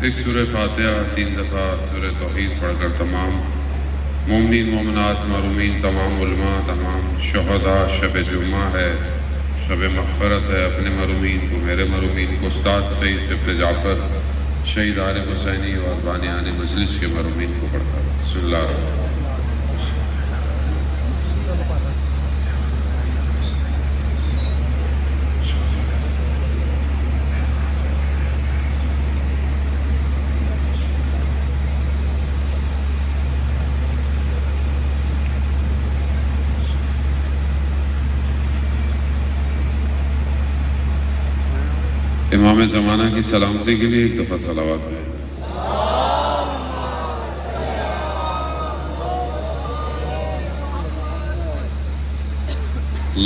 ایک سورہ فاتحہ 3 دفعہ سورہ توحید پڑھ کر تمام مومنین مومنات معرومین تمام علماء تمام شہداء، شب جمعہ ہے، شب مغفرت ہے، اپنے معرومین کو، میرے معرومین کو، استاد سید سبت جعفر شہید عارف حسینی اور بانیان مجلس کے معرومین کو پڑھتا ہے۔ بسم اللہ الرحمن الرحیم۔ امام زمانہ کی سلامتی کے لیے ایک دفعہ صلوات ہے۔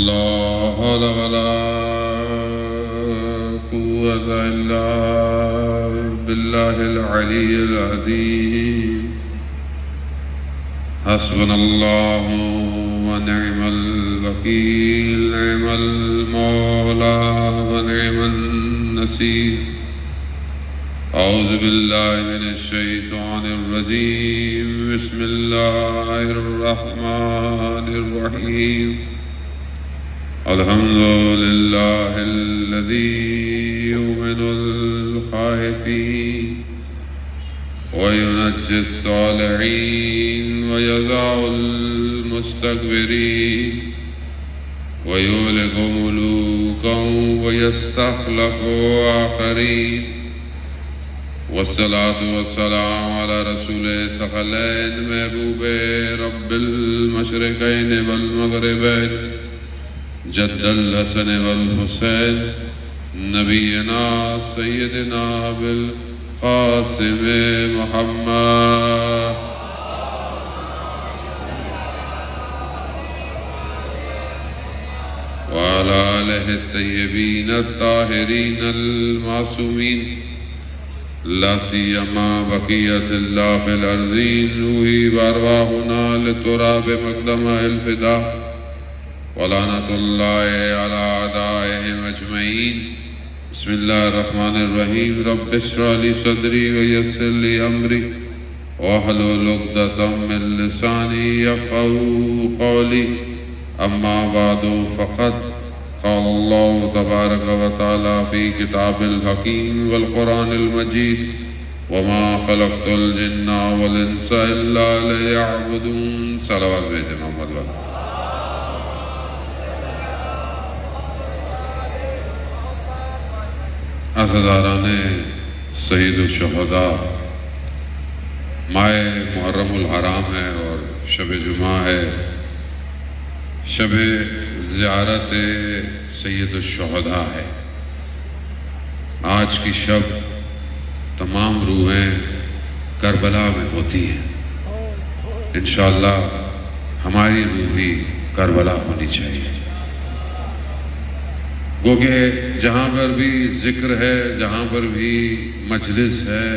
لا حول ولا قوة الا باللہ العلی العظیم، حسبنا اللہ ونعم الوکیل، نعم المولا ونعم النصیر۔ اعوذ باللہ من الشیطان الرجیم، بسم اللہ الرحمن الرحیم۔ الحمد للہ الذی یؤمن الخائفین وینجی الصالحین ویضع المستكبرین ويهلك ملوكا ويستخلف آخرين، والصلاة والسلام على رسول ثقلين محبوب رب المشرقين والمغربين جد الحسن والحسين نبينا سيدنا بالقاسم محمد وعلى آله الطيبين الطاهرين المعصومين، لا سيما بقية الله في الأرضين، روحي وأرواحنا لتراب مقدمة الفداء، ولعنة الله على أعدائهم أجمعين۔ بسم الله الرحمن الرحيم۔ رب اشرح لي صدري ويسر لي أمري واحلل عقدة من لساني يفقهوا قولي، اما بعد فقد قال اللہ تبارک و تعالی فی کتاب الحکیم والقرآن المجید، وما خلقت الجن والانس الا لیعبدون۔ صلوات بھیجے محمد والا۔ عزاداران سید الشہداء، ماہ محرم الحرام ہے اور شب جمعہ ہے، شب زیارت سید الشہداء ہے۔ آج کی شب تمام روحیں کربلا میں ہوتی ہیں، انشاءاللہ ہماری روح بھی کربلا ہونی چاہیے۔ گو کہ جہاں پر بھی ذکر ہے، جہاں پر بھی مجلس ہے،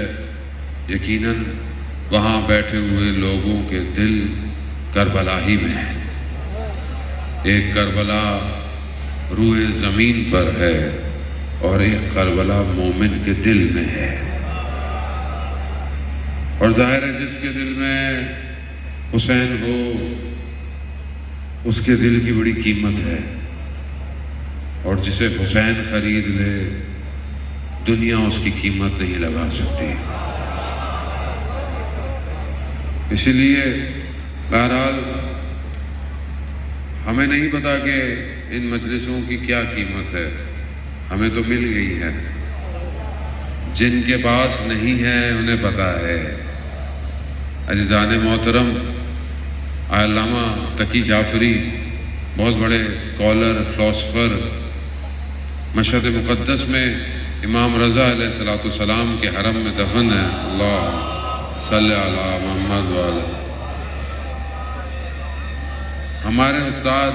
یقیناً وہاں بیٹھے ہوئے لوگوں کے دل کربلا ہی میں ہیں۔ ایک کربلا روح زمین پر ہے اور ایک کربلا مومن کے دل میں ہے، اور ظاہر ہے جس کے دل میں حسین ہو اس کے دل کی بڑی قیمت ہے، اور جسے حسین خرید لے دنیا اس کی قیمت نہیں لگا سکتی۔ اسی لیے بہرحال ہمیں نہیں پتا کہ ان مجلسوں کی کیا قیمت ہے، ہمیں تو مل گئی ہے۔ جن کے پاس نہیں ہے انہیں پتا ہے۔ عزیزان محترم، علامہ تقی جعفری بہت بڑے اسکالر، فلاسفر، مشہد مقدس میں امام رضا علیہ السلام کے حرم میں دفن ہے۔ اللہ صلی علی محمد وعلی۔ ہمارے استاد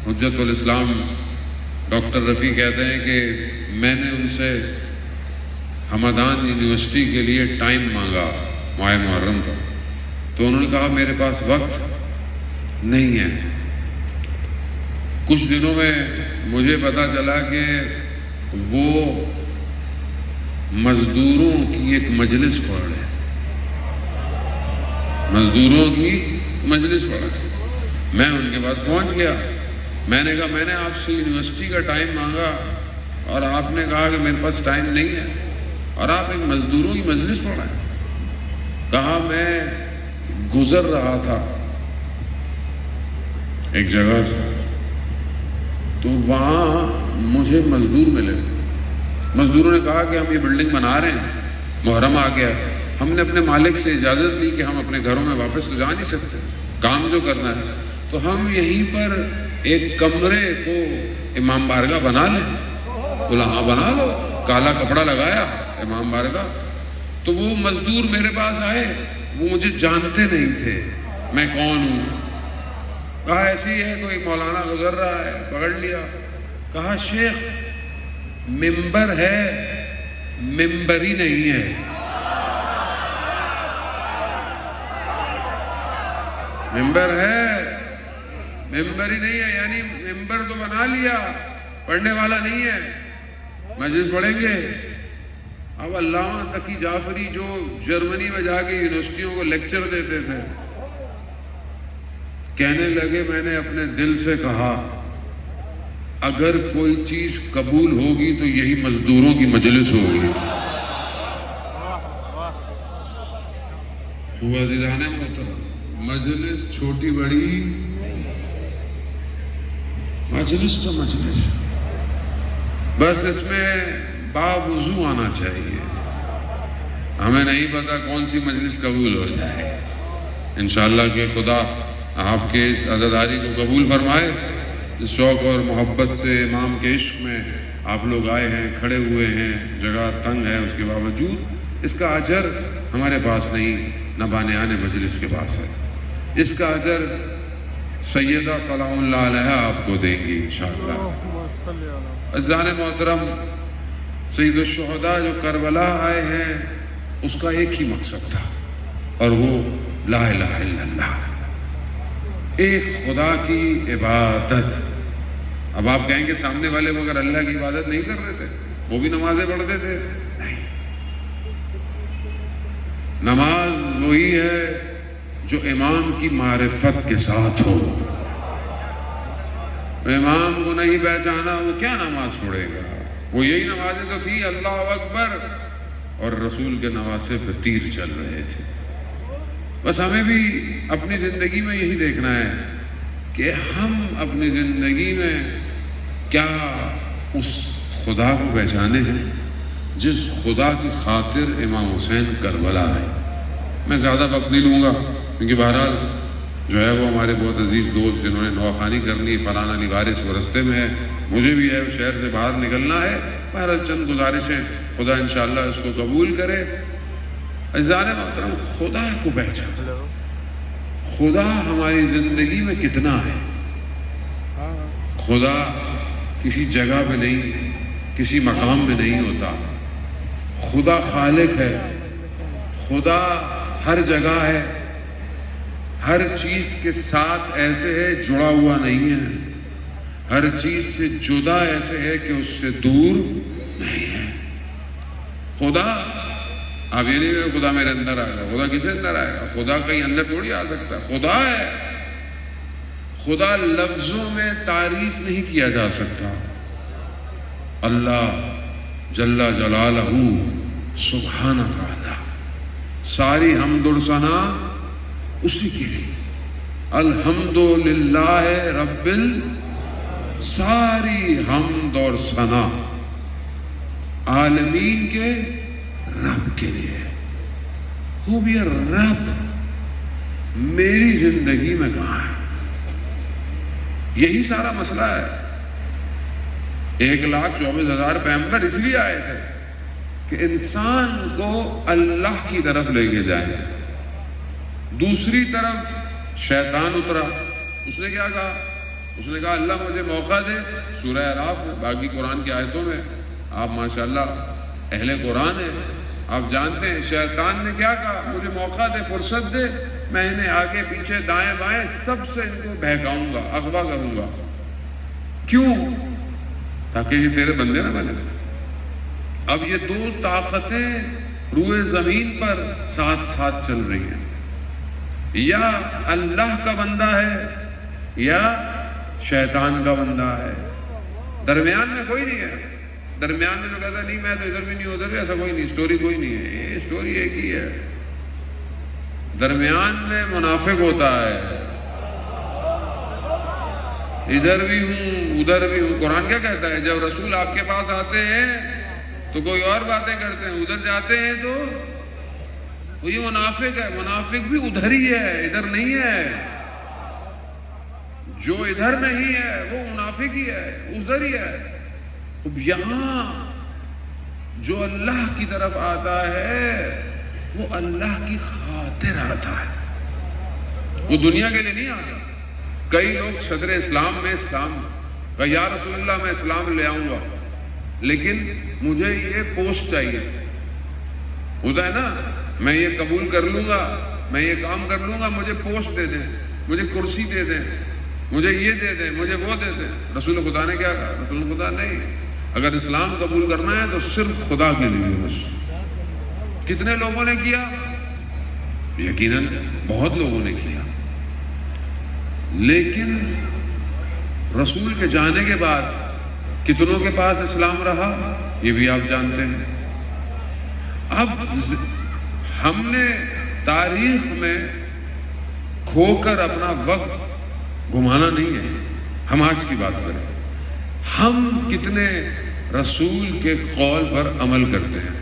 حجت الاسلام ڈاکٹر رفیع کہتے ہیں کہ میں نے ان سے ہمدان یونیورسٹی کے لیے ٹائم مانگا، ماہ محرم تھا، تو انہوں نے کہا میرے پاس وقت نہیں ہے۔ کچھ دنوں میں مجھے پتا چلا کہ وہ مزدوروں کی ایک مجلس پڑھ رہے ہیں، مزدوروں کی مجلس پڑھ رہے ہیں۔ میں ان کے پاس پہنچ گیا، میں نے کہا میں نے آپ سے یونیورسٹی کا ٹائم مانگا اور آپ نے کہا کہ میرے پاس ٹائم نہیں ہے، اور آپ ایک مزدوروں کی مجلس پڑھ رہے ہیں۔ کہا میں گزر رہا تھا ایک جگہ سے، تو وہاں مجھے مزدور ملے۔ مزدوروں نے کہا کہ ہم یہ بلڈنگ بنا رہے ہیں، محرم آ گیا، ہم نے اپنے مالک سے اجازت لی کہ ہم اپنے گھروں میں واپس تو جا نہیں سکتے، کام جو کرنا ہے، تو ہم یہیں پر ایک کمرے کو امام بارگاہ بنا لیں۔ بولا ہاں بنا لو۔ کالا کپڑا لگایا امام بارگاہ۔ تو وہ مزدور میرے پاس آئے، وہ مجھے جانتے نہیں تھے میں کون ہوں۔ کہا ایسی ہے، کوئی مولانا گزر رہا ہے، پکڑ لیا۔ کہا شیخ ممبر ہے، ممبری نہیں ہے۔ ممبر ہے، ممبری نہیں ہے، یعنی ممبر تو بنا لیا، پڑھنے والا نہیں ہے، مجلس پڑھیں گے۔ اب علامہ تقی جعفری جو جرمنی میں جا کے یونیورسٹیوں کو لیکچر دیتے تھے، کہنے لگے میں نے اپنے دل سے کہا اگر کوئی چیز قبول ہوگی تو یہی مزدوروں کی مجلس ہوگی۔ خوب عزیزان محترم، مجلس چھوٹی بڑی، مجلس تو مجلس ہے، بس اس میں باوضو آنا چاہیے۔ ہمیں نہیں پتا کون سی مجلس قبول ہو جائے۔ انشاءاللہ کہ خدا آپ کے اس عزاداری کو قبول فرمائے۔ اس شوق اور محبت سے امام کے عشق میں آپ لوگ آئے ہیں، کھڑے ہوئے ہیں، جگہ تنگ ہے، اس کے باوجود اس کا اجر ہمارے پاس نہیں، نہ بانیان مجلس کے پاس ہے۔ اس کا اجر سیدہ سلام اللہ علیہ آپ کو دیں گی انشاءاللہ۔ عزیزان محترم، سید الشہداء جو کربلا آئے ہیں، اس کا ایک ہی مقصد تھا، اور وہ لا الہ الا اللہ، ایک خدا کی عبادت۔ اب آپ کہیں گے سامنے والے مگر اللہ کی عبادت نہیں کر رہے تھے، وہ بھی نمازیں پڑھتے تھے؟ نہیں، نماز وہی ہے جو امام کی معرفت کے ساتھ ہو۔ امام کو نہیں پہچانا وہ کیا نماز پڑھے گا؟ وہ یہی نمازیں تو تھی اللہ اکبر اور رسول کے نواسے پہ تیر چل رہے تھے۔ بس ہمیں بھی اپنی زندگی میں یہی دیکھنا ہے کہ ہم اپنی زندگی میں کیا اس خدا کو پہچانے ہیں جس خدا کی خاطر امام حسین کربلا آئے۔ میں زیادہ وقت نہیں لوں گا کیونکہ بہرحال جو ہے وہ ہمارے بہت عزیز دوست جنہوں نے نواخوانی کرنی ہے، فلانا علی وارث وہ رستے میں ہے، مجھے بھی ہے شہر سے باہر نکلنا ہے۔ بہرحال چند گزارشیں، خدا انشاءاللہ اس کو قبول کرے۔ عزیزان محترم، خدا کو پہچان، خدا ہماری زندگی میں کتنا ہے۔ خدا کسی جگہ پہ نہیں، کسی مقام میں نہیں ہوتا۔ خدا خالق ہے، خدا ہر جگہ ہے، ہر چیز کے ساتھ ایسے ہے جڑا ہوا نہیں ہے، ہر چیز سے جدا ایسے ہے کہ اس سے دور نہیں ہے۔ خدا، آپ یہ نہیں کہ خدا میرے اندر آئے گا، خدا کسے اندر آئے گا؟ خدا کہیں اندر تھوڑی آ سکتا ہے، خدا ہے۔ خدا لفظوں میں تعریف نہیں کیا جا سکتا۔ اللہ جل جلالہ سبحانہ تعالی، ساری حمد و ثنا اسی کے لیے۔ الحمدللہ رب ساری حمد اور ثنا عالمین کے رب کے لیے۔ خوب یہ رب میری زندگی میں کہاں ہے؟ یہی سارا مسئلہ ہے۔ 1,24,000 پیغمبر اس لیے آئے تھے کہ انسان کو اللہ کی طرف لے کے جائیں۔ دوسری طرف شیطان اترا، اس نے کیا کہا؟ اس نے کہا اللہ مجھے موقع دے۔ سورہ اعراف میں، باقی قرآن کی آیتوں میں آپ ماشاءاللہ اہل قرآن ہے. آپ جانتے ہیں شیطان نے کیا کہا؟ مجھے موقع دے، فرصت دے، میں انہیں آگے پیچھے دائیں بائیں سب سے ان کو بہکاؤں گا، اغوا کروں گا. کیوں؟ تاکہ یہ تیرے بندے نہ بنے. اب یہ دو طاقتیں روئے زمین پر ساتھ ساتھ چل رہی ہیں. یا اللہ کا بندہ ہے یا شیطان کا بندہ ہے. درمیان میں کوئی نہیں ہے. درمیان میں تو کہتا نہیں میں تو ادھر بھی نہیں ادھر بھی، ایسا کوئی نہیں، اسٹوری کوئی نہیں ہے. یہ اسٹوری ایک ہی ہے. درمیان میں منافق ہوتا ہے. ادھر بھی ہوں ادھر بھی ہوں. قرآن کیا کہتا ہے؟ جب رسول آپ کے پاس آتے ہیں تو کوئی اور باتیں کرتے ہیں، ادھر جاتے ہیں تو یہ منافق ہے. منافق بھی ادھر ہی ہے، ادھر نہیں ہے. جو ادھر نہیں ہے وہ منافق ہی ہے، ادھر ہی ہے. اب یہاں جو اللہ کی طرف آتا ہے وہ اللہ کی خاطر آتا ہے، وہ دنیا کے لیے نہیں آتا. کئی لوگ صدر اسلام میں کہا یا رسول اللہ میں اسلام لے آؤں گا لیکن مجھے یہ پوسٹ چاہیے. ہوتا ہے نا، میں یہ قبول کر لوں گا، میں یہ کام کر لوں گا، مجھے پوسٹ دے دیں، مجھے کرسی دے دیں، مجھے یہ دے دیں، مجھے وہ دے دیں. رسول خدا نے کیا کہا؟ رسول خدا نہیں، اگر اسلام قبول کرنا ہے تو صرف خدا کے لیے بس. کتنے لوگوں نے کیا؟ یقیناً بہت لوگوں نے کیا. لیکن رسول کے جانے کے بعد کتنوں کے پاس اسلام رہا یہ بھی آپ جانتے ہیں. اب ہم نے تاریخ میں کھو کر اپنا وقت گھمانا نہیں ہے. ہم آج کی بات کریں، ہم کتنے رسول کے قول پر عمل کرتے ہیں؟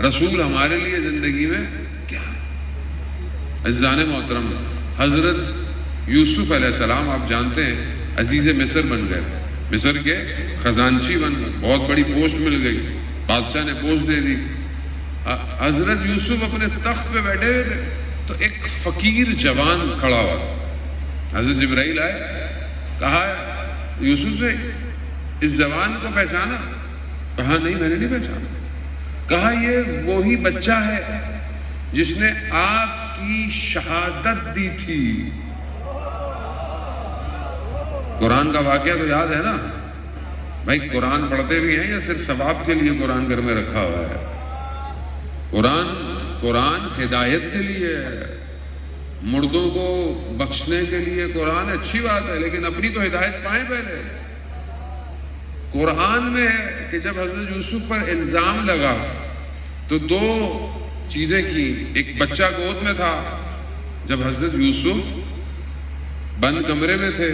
رسول ہمارے لیے زندگی میں کیا ہے؟ عزیزان محترم، حضرت یوسف علیہ السلام آپ جانتے ہیں عزیز مصر بن گئے، مصر کے خزانچی بن گئے، بہت بڑی پوسٹ مل گئی، بادشاہ نے پوسٹ دے دی. حضرت یوسف اپنے تخت پہ بیٹھے ہوئے تھے تو ایک فقیر جوان کھڑا ہوا تھا. حضرت جبرائیل آئے، کہا یوسف سے اس جوان کو پہچانا؟ کہا نہیں میں نے نہیں پہچانا. کہا یہ وہی بچہ ہے جس نے آپ کی شہادت دی تھی. قرآن کا واقعہ تو یاد ہے نا بھائی؟ قرآن پڑھتے بھی ہیں یا صرف ثواب کے لیے قرآن گھر میں رکھا ہوا ہے؟ قرآن ہدایت کے لیے ہے، مردوں کو بخشنے کے لیے قرآن اچھی بات ہے، لیکن اپنی تو ہدایت پائیں پہلے. قرآن میں ہے کہ جب حضرت یوسف پر الزام لگا تو دو چیزیں کی. ایک بچہ گود میں تھا، جب حضرت یوسف بند کمرے میں تھے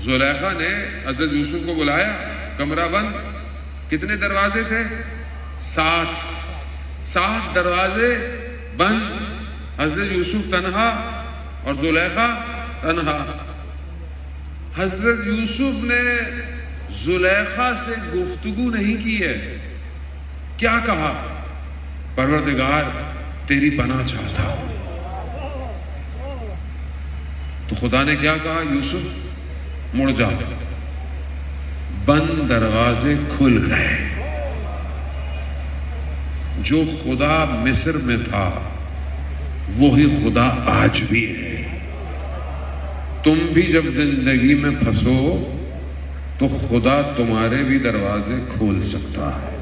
زلیخا نے حضرت یوسف کو بلایا، کمرہ بند. کتنے دروازے تھے؟ 7 دروازے بند. حضرت یوسف تنہا اور زلیخا تنہا. حضرت یوسف نے زلیخا سے گفتگو نہیں کی ہے. کیا کہا؟ پروردگار تیری پناہ چاہتا ہوں. تو خدا نے کیا کہا؟ یوسف مڑ جا. بند دروازے کھل گئے. جو خدا مصر میں تھا وہی خدا آج بھی ہے. تم بھی جب زندگی میں پھنسو تو خدا تمہارے بھی دروازے کھول سکتا ہے،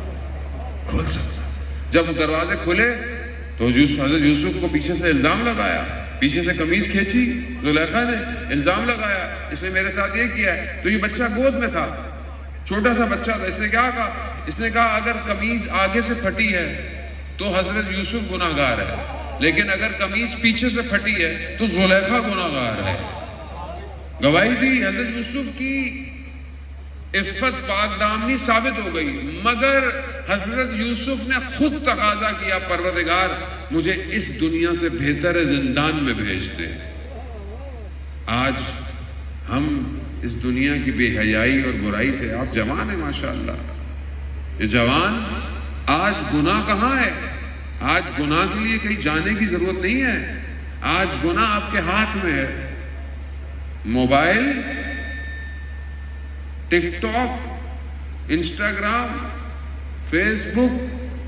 کھول سکتا ہے. جب دروازے کھلے تو حضرت یوسف کو پیچھے سے الزام لگایا، پیچھے سے قمیض کھینچی زلیخا نے، الزام لگایا اس نے میرے ساتھ یہ کیا ہے. تو یہ بچہ گود میں تھا، چھوٹا سا بچہ تھا. اس نے کیا کہا؟ اس نے کہا اگر قمیض آگے سے پھٹی ہے تو حضرت یوسف گناہ گار ہے، لیکن اگر قمیض پیچھے سے پھٹی ہے تو زلیخا گناہ گار ہے. گواہی دی. حضرت یوسف کی عفت پاک دامنی ثابت ہو گئی، مگر حضرت یوسف نے خود تقاضا کیا پروردگار مجھے اس دنیا سے بہتر زندان میں بھیج دے. آج ہم اس دنیا کی بے حیائی اور برائی سے، آپ جوان ہیں ماشاءاللہ، یہ جوان، آج گناہ کہاں ہے؟ آج گناہ کے لیے کہیں جانے کی ضرورت نہیں ہے. آج گناہ آپ کے ہاتھ میں ہے. موبائل، ٹک ٹاک، انسٹاگرام، فیس بک،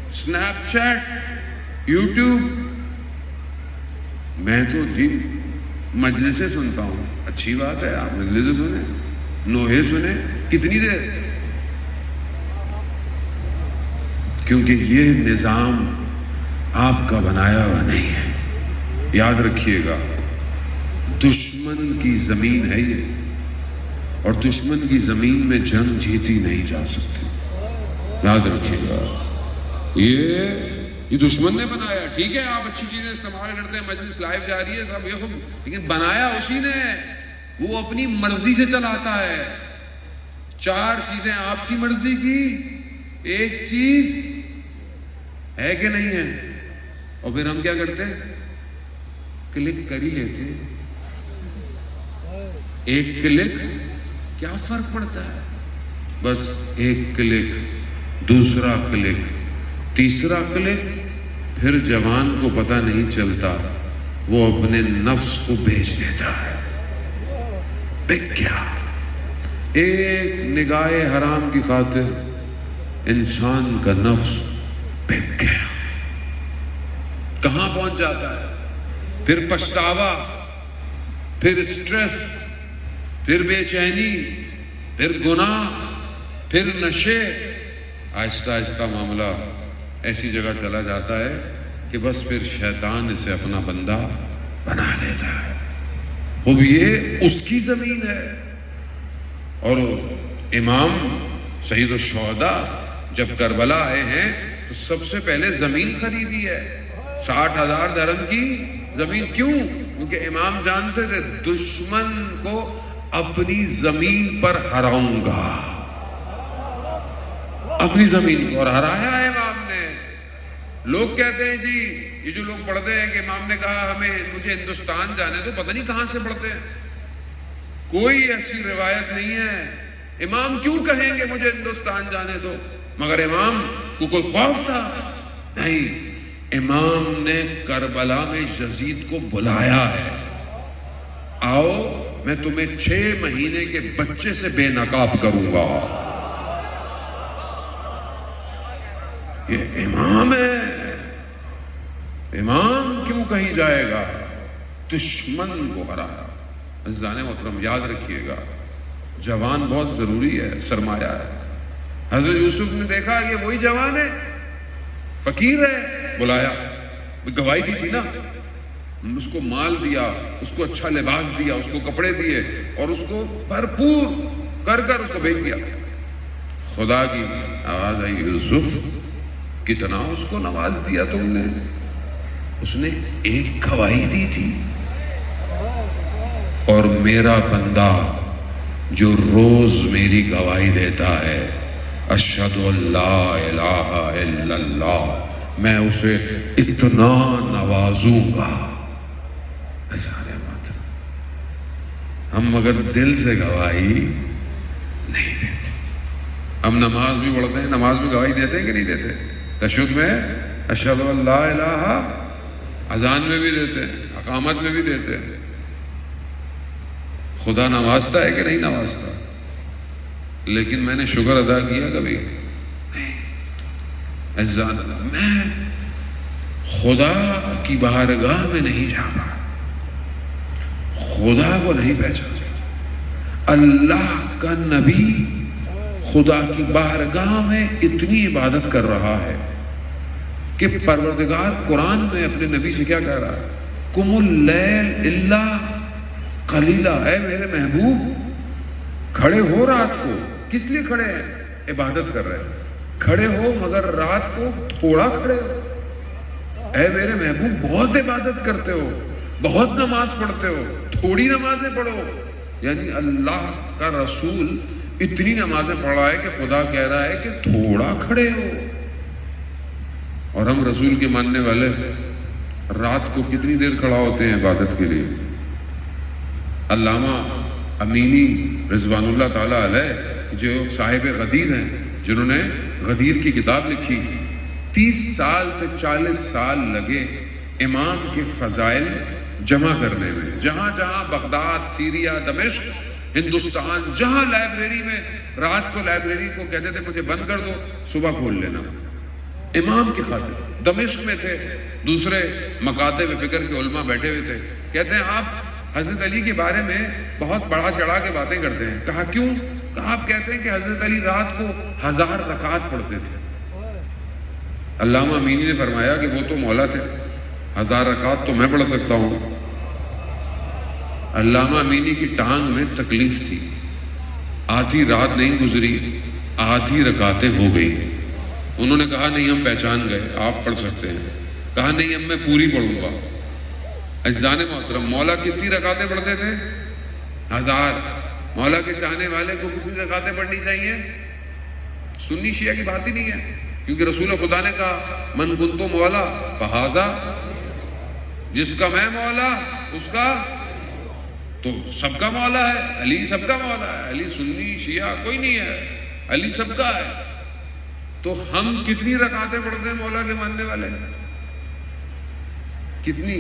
اسنیپ چیٹ، یوٹیوب. میں تو جی مجلسیں سنتا ہوں. اچھی بات ہے، آپ مجلسیں سنیں، نوحے سنیں. کتنی دیر؟ کیونکہ یہ نظام آپ کا بنایا ہوا نہیں ہے. یاد رکھیے گا، دشمن کی زمین ہے یہ، اور دشمن کی زمین میں جنگ جیتی نہیں جا سکتی. یاد رکھیے گا، یہ دشمن نے بنایا. ٹھیک ہے، آپ اچھی چیزیں استعمال کرتے ہیں، مجلس لائیو جا رہی ہے سب، یہ لیکن بنایا اسی نے. وہ اپنی مرضی سے چلاتا ہے. 4 چیزیں آپ کی مرضی کی، ایک چیز ہے کہ نہیں ہے. اور پھر ہم کیا کرتے ہیں؟ کلک کر ہی لیتے. ایک کلک کیا فرق پڑتا ہے؟ بس ایک کلک، دوسرا کلک، تیسرا کلک. پھر جوان کو پتہ نہیں چلتا، وہ اپنے نفس کو بیچ دیتا ہے. بک گیا. ایک نگاہ حرام کی خاطر انسان کا نفس بک گیا. کہاں پہنچ جاتا ہے؟ پھر پچھتاوا، پھر اسٹریس، پھر بے چینی، پھر گناہ، پھر نشے. آہستہ آہستہ معاملہ ایسی جگہ چلا جاتا ہے کہ بس پھر شیطان اسے اپنا بندہ بنا لیتا ہے. اب یہ اس کی زمین ہے. اور امام سید الشہداء جب کربلا آئے ہیں تو سب سے پہلے زمین خریدی ہے، 60,000 درہم کی زمین. کیوں؟ کیونکہ امام جانتے تھے دشمن کو اپنی زمین پر ہراؤں گا. اپنی زمین کو، اور ہرایا ہے امام نے. لوگ کہتے ہیں جی، یہ جو لوگ پڑھتے ہیں کہ امام نے کہا مجھے ہندوستان جانے تو، پتہ نہیں کہاں سے پڑھتے ہیں. کوئی ایسی روایت نہیں ہے. امام کیوں کہیں گے مجھے ہندوستان جانے دو؟ مگر امام کو کوئی خوف تھا؟ نہیں. امام نے کربلا میں یزید کو بلایا ہے، آؤ میں تمہیں 6 مہینے کے بچے سے بے نقاب کروں گا. یہ امام ہے. امام کیوں کہیں جائے گا؟ دشمن کو ہرایا. عزیزان محترم یاد رکھیے گا، جوان بہت ضروری ہے، سرمایہ ہے. حضرت یوسف نے دیکھا یہ وہی جوان ہے، فقیر ہے، بلایا. گواہی دی تھی نا، اس کو مال دیا، اس کو اچھا لباس دیا، اس کو کپڑے دیے، اور اس کو بھرپور کر اس کو بھیج دیا. خدا کی آواز آئی، یوسف کتنا اس کو نواز دیا تم نے. اس نے ایک گواہی دی تھی. اور میرا بندہ جو روز میری گواہی دیتا ہے، اشہد ان لا الہ الا اللہ، میں اسے اتنا نوازوں گا. ہم مگر دل سے گواہی نہیں دیتے. ہم نماز بھی پڑھتے ہیں، نماز میں گواہی دیتے ہیں کہ نہیں دیتے؟ تشہد میں اشہد ان لا الہ، اذان میں بھی دیتے ہیں، اقامت میں بھی دیتے ہیں. خدا نوازتا ہے کہ نہیں نوازتا؟ لیکن میں نے شکر ادا کیا کبھی نہیں. میں خدا کی بارگاہ میں نہیں جا پا، خدا کو نہیں پہچانا. اللہ کا نبی خدا کی بارگاہ میں اتنی عبادت کر رہا ہے کہ پروردگار قرآن میں اپنے نبی سے کیا کہہ رہا ہے؟ قم اللیل الا قلیلا. اے میرے محبوب کھڑے ہو رات کو. کس لیے کھڑے ہیں؟ عبادت کر رہے ہیں. کھڑے ہو مگر رات کو تھوڑا کھڑے ہو. اے میرے محبوب بہت عبادت کرتے ہو، بہت نماز پڑھتے ہو، تھوڑی نمازیں پڑھو. یعنی اللہ کا رسول اتنی نمازیں پڑھ رہا ہے کہ خدا کہہ رہا ہے کہ تھوڑا کھڑے ہو. اور ہم رسول کے ماننے والے رات کو کتنی دیر کھڑا ہوتے ہیں عبادت کے لیے. علامہ امینی رضوان اللہ تعالیٰ علیہ جو صاحب غدیر ہیں، جنہوں نے غدیر کی کتاب لکھی، 30 سال سے 40 سال لگے امام کے فضائل جمع کرنے میں. جہاں جہاں بغداد، سیریا، دمشق ہندوستان جہاں لائبریری میں رات کو لائبریری کو کہتے تھے مجھے بند کر دو، صبح کھول لینا، امام کی خاطر۔ دمشق میں تھے، دوسرے مکاتب فکر کے علماء بیٹھے ہوئے تھے، کہتے ہیں آپ حضرت علی کے بارے میں بہت بڑا چڑھا کے باتیں کرتے ہیں۔ کہا کیوں؟ کہا آپ کہتے ہیں کہ حضرت علی رات کو 1000 رکعت پڑھتے تھے۔ علامہ امینی نے فرمایا کہ وہ تو مولا تھے، 1000 رکعت تو میں پڑھ سکتا ہوں۔ علامہ امینی کی ٹانگ میں تکلیف تھی، آدھی رات نہیں گزری، آدھی رکعتیں ہو گئی۔ انہوں نے کہا نہیں ہم پہچان گئے، آپ پڑھ سکتے ہیں۔ کہا نہیں اب میں پوری پڑھوں گا۔ عزیزان محترم، مولا کتنی رکعتیں پڑھتے تھے؟ 1000۔ مولا کے چاہنے والے کو کتنی رکعتیں پڑھنی چاہیے؟ سنی شیعہ کی بات ہی نہیں ہے، کیونکہ رسول خدا نے کہا من کنتو مولا فہذا، جس کا میں مولا اس کا تو سب کا مولا ہے، علی سب کا مولا ہے۔ علی سنی شیعہ کوئی نہیں ہے، علی سب کا ہے۔ تو ہم کتنی رکعتیں پڑھتے ہیں مولا کے ماننے والے؟ کتنی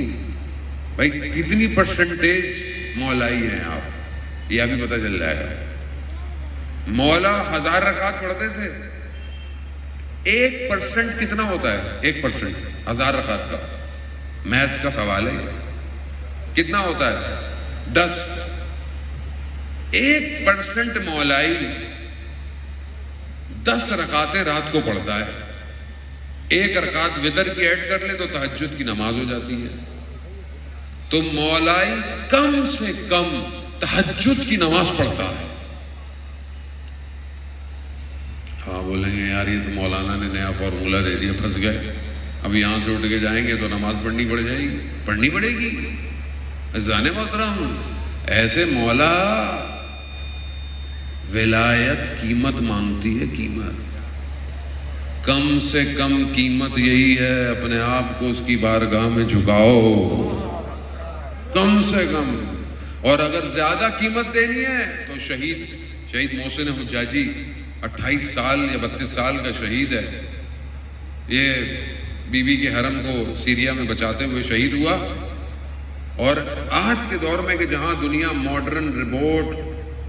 بھائی، کتنی پرسنٹیج مولائی ہیں آپ؟ یہ ابھی پتہ چل جائے گا۔ مولا 1000 رکعت پڑھتے تھے، 1% کتنا ہوتا ہے؟ 1% 1000 رکعت کا میتھس کا سوال ہے، کتنا ہوتا ہے؟ 10۔ 1% مولائی 10 رکعتیں رات کو پڑھتا ہے، 1 رکعت وتر کی ایڈ کر لے تو تہجد کی نماز ہو جاتی ہے۔ تو مولائی کم سے کم تہجد کی نماز پڑھتا ہے۔ ہاں بولیں گے یار یہ تو مولانا نے نیا فارمولہ دے دیا، پھنس گئے، اب یہاں سے اٹھ کے جائیں گے تو نماز پڑھنی پڑ جائے گی، پڑھنی پڑے گی۔ عزیزان محترم، ایسے مولا ولایت قیمت مانگتی ہے، قیمت کم سے کم قیمت یہی ہے اپنے آپ کو اس کی بارگاہ میں جھکاؤ، کم سے کم۔ اور اگر زیادہ قیمت دینی ہے تو شہید محسن حجاجی 28 سال یا 32 سال کا شہید ہے، یہ بی بی کے حرم کو سیریا میں بچاتے ہوئے شہید ہوا۔ اور آج کے دور میں کہ جہاں دنیا ماڈرن روبوٹ،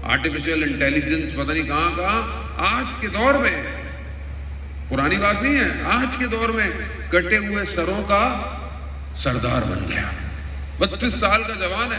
آرٹیفیشل انٹیلیجنس پتہ نہیں کہاں کہاں، آج کے دور میں، پرانی بات نہیں ہے، آج کے دور میں کٹے ہوئے سروں کا سردار بن گیا، 32 سال کا جوان ہے۔